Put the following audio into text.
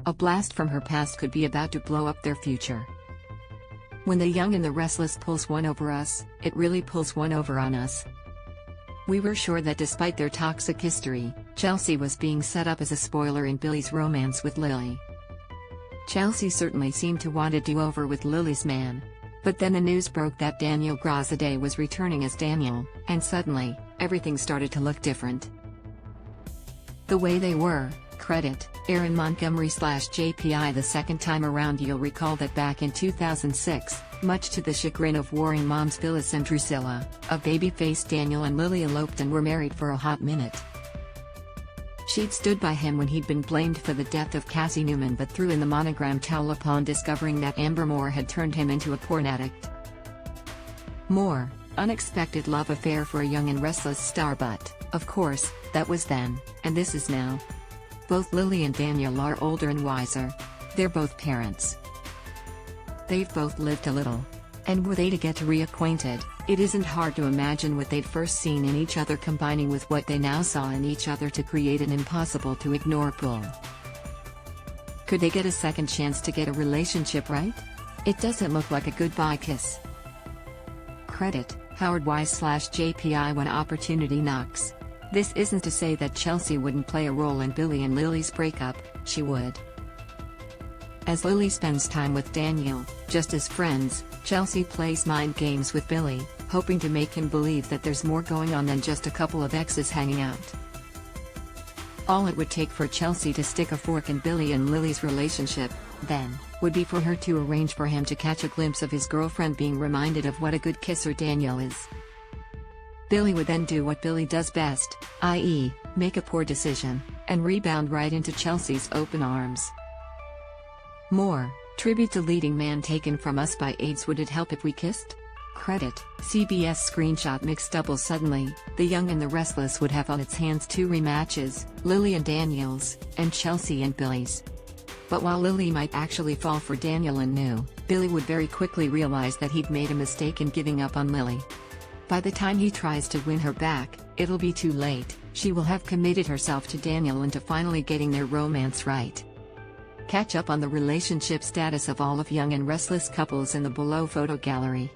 A blast from her past could be about to blow up their future. When the young and the restless pulls one over us, it really pulls one over on us. We were sure that despite their toxic history, Chelsea was being set up as a spoiler in Billy's romance with Lily. Chelsea certainly seemed to want a do-over with Lily's man. But then the news broke that Daniel Graziadei was returning as Daniel, and suddenly, everything started to look different. The way they were, credit, Aaron Montgomery / JPI the second time around. You'll recall that back in 2006, much to the chagrin of warring moms Phyllis and Drusilla, a baby-faced Daniel and Lily eloped and were married for a hot minute. She'd stood by him when he'd been blamed for the death of Cassie Newman but threw in the monogram towel upon discovering that Amber Moore had turned him into a porn addict. More, unexpected love affair for a young and restless star, but, of course, that was then, and this is now. Both Lily and Daniel are older and wiser. They're both parents. They've both lived a little. And were they to get reacquainted, it isn't hard to imagine what they'd first seen in each other combining with what they now saw in each other to create an impossible-to-ignore pull. Could they get a second chance to get a relationship right? It doesn't look like a goodbye kiss. Credit, Howard Wise / JPI when opportunity knocks. This isn't to say that Chelsea wouldn't play a role in Billy and Lily's breakup, she would. As Lily spends time with Daniel, just as friends, Chelsea plays mind games with Billy, hoping to make him believe that there's more going on than just a couple of exes hanging out. All it would take for Chelsea to stick a fork in Billy and Lily's relationship, then, would be for her to arrange for him to catch a glimpse of his girlfriend being reminded of what a good kisser Daniel is. Billy would then do what Billy does best, i.e., make a poor decision, and rebound right into Chelsea's open arms. More, tribute to leading man taken from us by AIDS. Would it help if we kissed? Credit, CBS screenshot mixed doubles. Suddenly, the young and the restless would have on its hands two rematches, Lily and Daniel's, and Chelsea and Billy's. But while Lily might actually fall for Daniel and knew, Billy would very quickly realize that he'd made a mistake in giving up on Lily. By the time he tries to win her back, it'll be too late. She will have committed herself to Daniel and to finally getting their romance right. Catch up on the relationship status of all of young and restless couples in the below photo gallery.